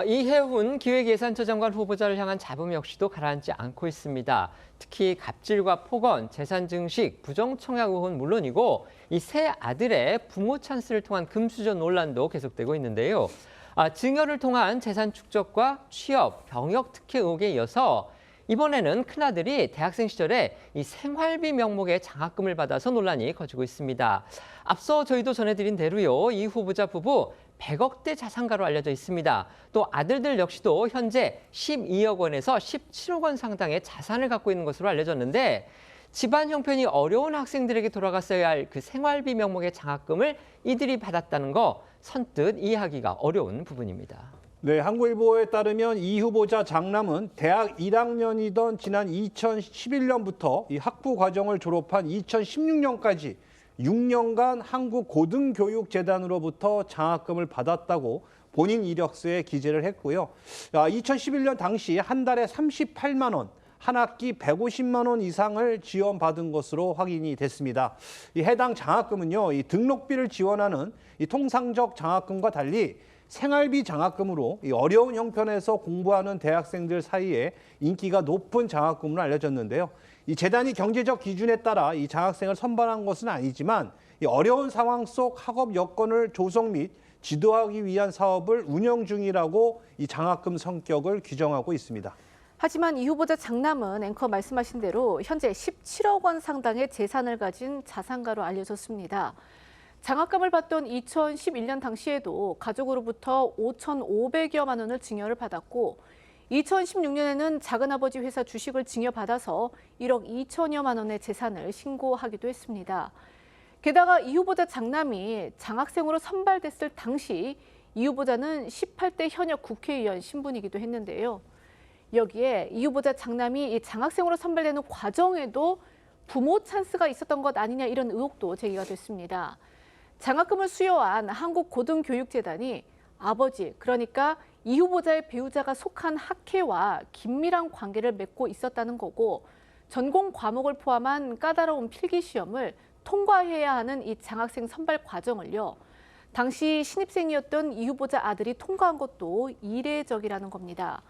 이해훈 기획예산처 장관 후보자를 향한 잡음 역시도 가라앉지 않고 있습니다. 특히 갑질과 폭언, 재산 증식, 부정청약 의혹은 물론이고 이 세 아들의 부모 찬스를 통한 금수저 논란도 계속되고 있는데요. 증여를 통한 재산 축적과 취업, 병역 특혜 의혹에 이어서 이번에는 큰아들이 대학생 시절에 이 생활비 명목의 장학금을 받아서 논란이 커지고 있습니다. 앞서 저희도 전해드린 대로요, 이 후보자 부부 100억대 자산가로 알려져 있습니다. 또 아들들 역시도 현재 12억 원에서 17억 원 상당의 자산을 갖고 있는 것으로 알려졌는데 집안 형편이 어려운 학생들에게 돌아갔어야 할 그 생활비 명목의 장학금을 이들이 받았다는 거 선뜻 이해하기가 어려운 부분입니다. 네, 한국일보에 따르면 이 후보자 장남은 대학 1학년이던 지난 2011년부터 이 학부 과정을 졸업한 2016년까지 6년간 한국고등교육재단으로부터 장학금을 받았다고 본인 이력서에 기재를 했고요. 2011년 당시 한 달에 38만 원, 한 학기 150만 원 이상을 지원받은 것으로 확인이 됐습니다. 이 해당 장학금은요, 이 등록비를 지원하는 이 통상적 장학금과 달리 생활비 장학금으로 이 어려운 형편에서 공부하는 대학생들 사이에 인기가 높은 장학금으로 알려졌는데요. 이 재단이 경제적 기준에 따라 이 장학생을 선발한 것은 아니지만 이 어려운 상황 속 학업 여건을 조성 및 지도하기 위한 사업을 운영 중이라고 이 장학금 성격을 규정하고 있습니다. 하지만 이 후보자 장남은 앵커 말씀하신 대로 현재 17억 원 상당의 재산을 가진 자산가로 알려졌습니다. 장학금을 받던 2011년 당시에도 가족으로부터 5,500여만 원을 증여를 받았고 2016년에는 작은아버지 회사 주식을 증여받아서 1억 2천여만 원의 재산을 신고하기도 했습니다. 게다가 이 후보자 장남이 장학생으로 선발됐을 당시 이 후보자는 18대 현역 국회의원 신분이기도 했는데요. 여기에 이 후보자 장남이 이 장학생으로 선발되는 과정에도 부모 찬스가 있었던 것 아니냐 이런 의혹도 제기가 됐습니다. 장학금을 수여한 한국고등교육재단이 아버지, 그러니까 이 후보자의 배우자가 속한 학회와 긴밀한 관계를 맺고 있었다는 거고 전공 과목을 포함한 까다로운 필기시험을 통과해야 하는 이 장학생 선발 과정을요. 당시 신입생이었던 이 후보자 아들이 통과한 것도 이례적이라는 겁니다.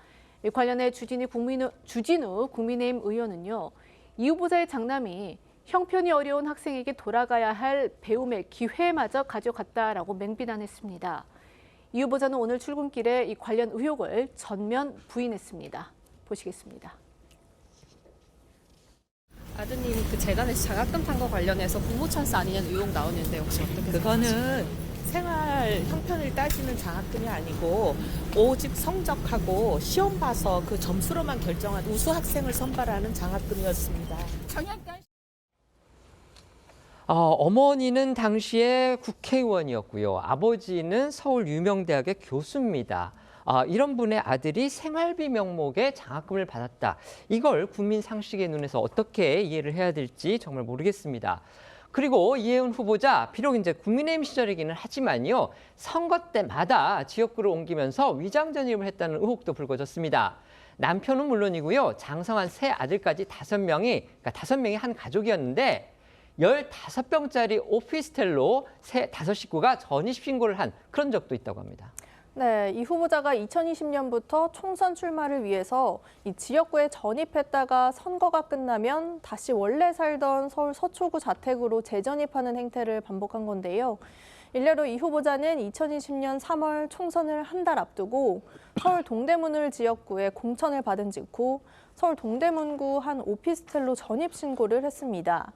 관련해 주진우 국민의힘 의원은요. 이 후보자의 장남이 형편이 어려운 학생에게 돌아가야 할 배움의 기회마저 가져갔다라고 맹비난했습니다. 이 후보자는 오늘 출근길에 이 관련 의혹을 전면 부인했습니다. 보시겠습니다. 아드님이 그 재단에서 장학금 탄 거 관련해서 부모 찬스 아니냐는 의혹 나오는데 혹시 어떻게 생각하세요? 그거는 생활 형편을 따지는 장학금이 아니고 오직 성적하고 시험 봐서 그 점수로만 결정한 우수 학생을 선발하는 장학금이었습니다. 어머니는 당시에 국회의원이었고요. 아버지는 서울 유명대학의 교수입니다. 이런 분의 아들이 생활비 명목의 장학금을 받았다. 이걸 국민 상식의 눈에서 어떻게 이해를 해야 될지 정말 모르겠습니다. 그리고 이해훈 후보자, 비록 이제 국민의힘 시절이기는 하지만요. 선거 때마다 지역구를 옮기면서 위장 전입을 했다는 의혹도 불거졌습니다. 남편은 물론이고요. 장성한 세 아들까지 5명이, 그러니까 5명이 한 가족이었는데 15평짜리 오피스텔로 5식구가 전입 신고를 한 그런 적도 있다고 합니다. 네, 이 후보자가 2020년부터 총선 출마를 위해서 이 지역구에 전입했다가 선거가 끝나면 다시 원래 살던 서울 서초구 자택으로 재전입하는 행태를 반복한 건데요. 일례로 이 후보자는 2020년 3월 총선을 한 달 앞두고 서울 동대문을 지역구에 공천을 받은 직후 서울 동대문구 한 오피스텔로 전입 신고를 했습니다.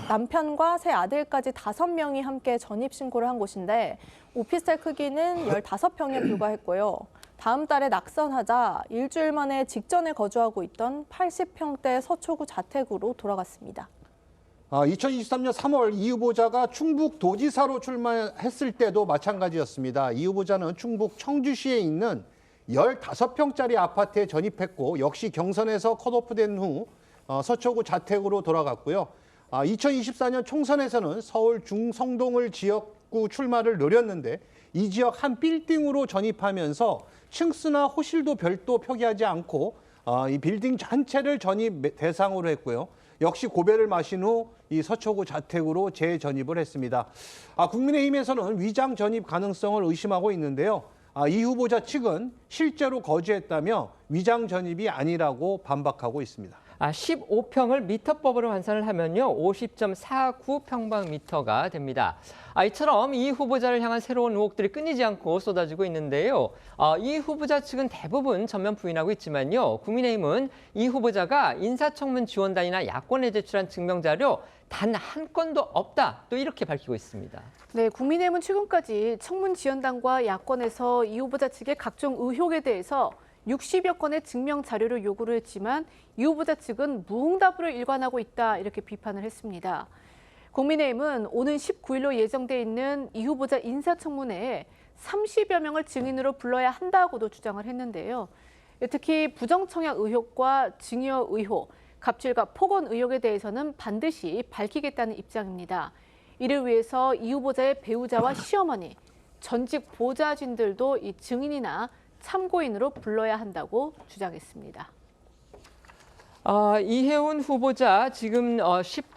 남편과 세 아들까지 5명이 함께 전입 신고를 한 곳인데 오피스텔 크기는 15평에 불과했고요. 다음 달에 낙선하자 일주일 만에 직전에 거주하고 있던 80평대 서초구 자택으로 돌아갔습니다. 2023년 3월 이 후보자가 충북도지사로 출마했을 때도 마찬가지였습니다. 이 후보자는 충북 청주시에 있는 15평짜리 아파트에 전입했고 역시 경선에서 컷오프된 후 서초구 자택으로 돌아갔고요. 2024년 총선에서는 서울 중성동을 지역구 출마를 노렸는데 이 지역 한 빌딩으로 전입하면서 층수나 호실도 별도 표기하지 않고 이 빌딩 전체를 전입 대상으로 했고요. 역시 고배를 마신 후 이 서초구 자택으로 재전입을 했습니다. 국민의힘에서는 위장 전입 가능성을 의심하고 있는데요. 이 후보자 측은 실제로 거주했다며 위장 전입이 아니라고 반박하고 있습니다. 15평을 미터법으로 환산을 하면요, 50.49평방미터가 됩니다. 이처럼 이 후보자를 향한 새로운 의혹들이 끊이지 않고 쏟아지고 있는데요. 이 후보자 측은 대부분 전면 부인하고 있지만요, 국민의힘은 이 후보자가 인사청문 지원단이나 야권에 제출한 증명자료 단 한 건도 없다, 또 이렇게 밝히고 있습니다. 네, 국민의힘은 최근까지 청문 지원단과 야권에서 이 후보자 측의 각종 의혹에 대해서 60여 건의 증명 자료를 요구를 했지만 이 후보자 측은 무응답으로 일관하고 있다, 이렇게 비판을 했습니다. 국민의힘은 오는 19일로 예정돼 있는 이 후보자 인사청문회에 30여 명을 증인으로 불러야 한다고도 주장을 했는데요. 특히 부정청약 의혹과 증여 의혹, 갑질과 폭언 의혹에 대해서는 반드시 밝히겠다는 입장입니다. 이를 위해서 이 후보자의 배우자와 시어머니, 전직 보좌진들도 이 증인이나 참고인으로 불러야 한다고 주장했습니다. 이혜훈 후보자 지금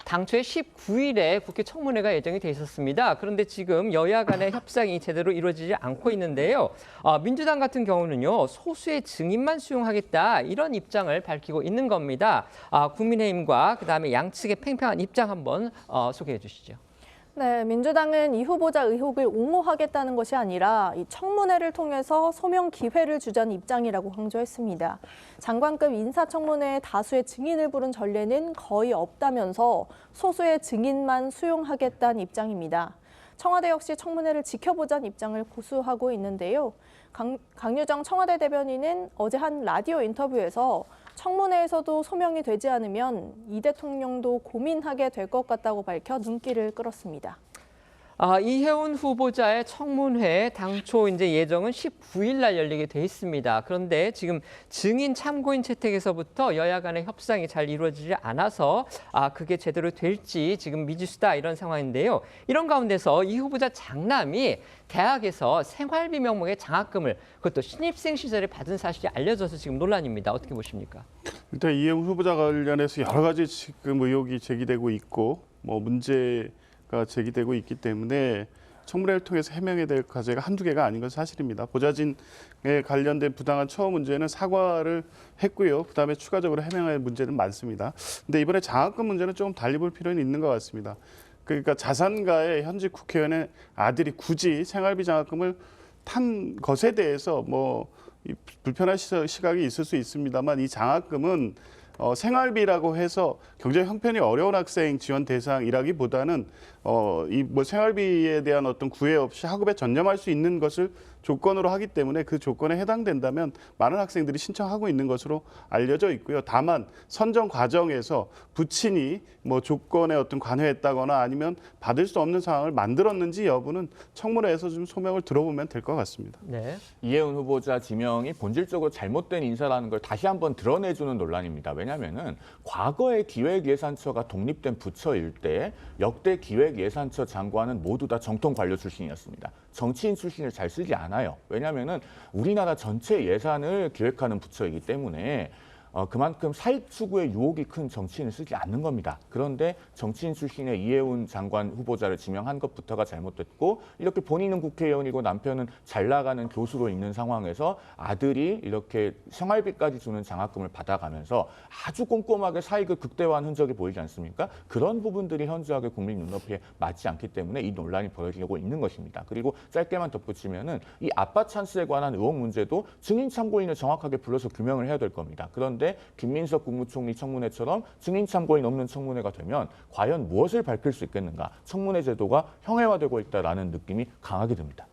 당초에 19일에 국회 청문회가 예정이 돼 있었습니다. 그런데 지금 여야 간의 협상이 제대로 이루어지지 않고 있는데요. 민주당 같은 경우는요, 소수의 증인만 수용하겠다, 이런 입장을 밝히고 있는 겁니다. 국민의힘과 그다음에 양측의 팽팽한 입장 한번 소개해 주시죠. 네, 민주당은 이 후보자 의혹을 옹호하겠다는 것이 아니라 이 청문회를 통해서 소명 기회를 주자는 입장이라고 강조했습니다. 장관급 인사청문회에 다수의 증인을 부른 전례는 거의 없다면서 소수의 증인만 수용하겠다는 입장입니다. 청와대 역시 청문회를 지켜보자는 입장을 고수하고 있는데요. 강유정 청와대 대변인은 어제 한 라디오 인터뷰에서 청문회에서도 소명이 되지 않으면 이 대통령도 고민하게 될 것 같다고 밝혀 눈길을 끌었습니다. 이혜훈 후보자의 청문회 당초 이제 예정은 19일 날 열리게 돼 있습니다. 그런데 지금 증인 참고인 채택에서부터 여야 간의 협상이 잘 이루어지지 않아서 그게 제대로 될지 지금 미지수다, 이런 상황인데요. 이런 가운데서 이 후보자 장남이 대학에서 생활비 명목의 장학금을, 그것도 신입생 시절에 받은 사실이 알려져서 지금 논란입니다. 어떻게 보십니까? 일단 이혜훈 후보자 관련해서 여러 가지 지금 의혹이 제기되고 있고 문제가 제기되고 있기 때문에 청문회를 통해서 해명해야 될 과제가 한두 개가 아닌 건 사실입니다. 보좌진에 관련된 부당한 처우 문제는 사과를 했고요. 그다음에 추가적으로 해명할 문제는 많습니다. 근데 이번에 장학금 문제는 조금 달리 볼 필요는 있는 것 같습니다. 그러니까 자산가의 현직 국회의원의 아들이 굳이 생활비 장학금을 탄 것에 대해서 불편한 시각이 있을 수 있습니다만, 이 장학금은 생활비라고 해서 경제 형편이 어려운 학생 지원 대상이라기보다는 이 생활비에 대한 어떤 구애 없이 학업에 전념할 수 있는 것을 조건으로 하기 때문에 그 조건에 해당된다면 많은 학생들이 신청하고 있는 것으로 알려져 있고요. 다만 선정 과정에서 부친이 조건에 어떤 관여했다거나 아니면 받을 수 없는 상황을 만들었는지 여부는 청문회에서 좀 소명을 들어보면 될 것 같습니다. 네. 이혜훈 후보자 지명이 본질적으로 잘못된 인사라는 걸 다시 한번 드러내주는 논란입니다. 왜냐하면 과거의 기획예산처가 독립된 부처일 때 역대 기획예산처 장관은 모두 다 정통 관료 출신이었습니다. 정치인 출신을 잘 쓰지 않아요. 왜냐하면 우리나라 전체 예산을 기획하는 부처이기 때문에 그만큼 사익 추구의 유혹이 큰 정치인을 쓰지 않는 겁니다. 그런데 정치인 출신의 이혜훈 장관 후보자를 지명한 것부터가 잘못됐고, 이렇게 본인은 국회의원이고 남편은 잘 나가는 교수로 있는 상황에서 아들이 이렇게 생활비까지 주는 장학금을 받아가면서 아주 꼼꼼하게 사익을 극대화한 흔적이 보이지 않습니까? 그런 부분들이 현저하게 국민 눈높이에 맞지 않기 때문에 이 논란이 벌어지고 있는 것입니다. 그리고 짧게만 덧붙이면은 이 아빠 찬스에 관한 의혹 문제도 증인 참고인을 정확하게 불러서 규명을 해야 될 겁니다. 그런데 김민석 국무총리 청문회처럼 증인 참고인 없는 청문회가 되면 과연 무엇을 밝힐 수 있겠는가? 청문회 제도가 형해화되고 있다라는 느낌이 강하게 듭니다.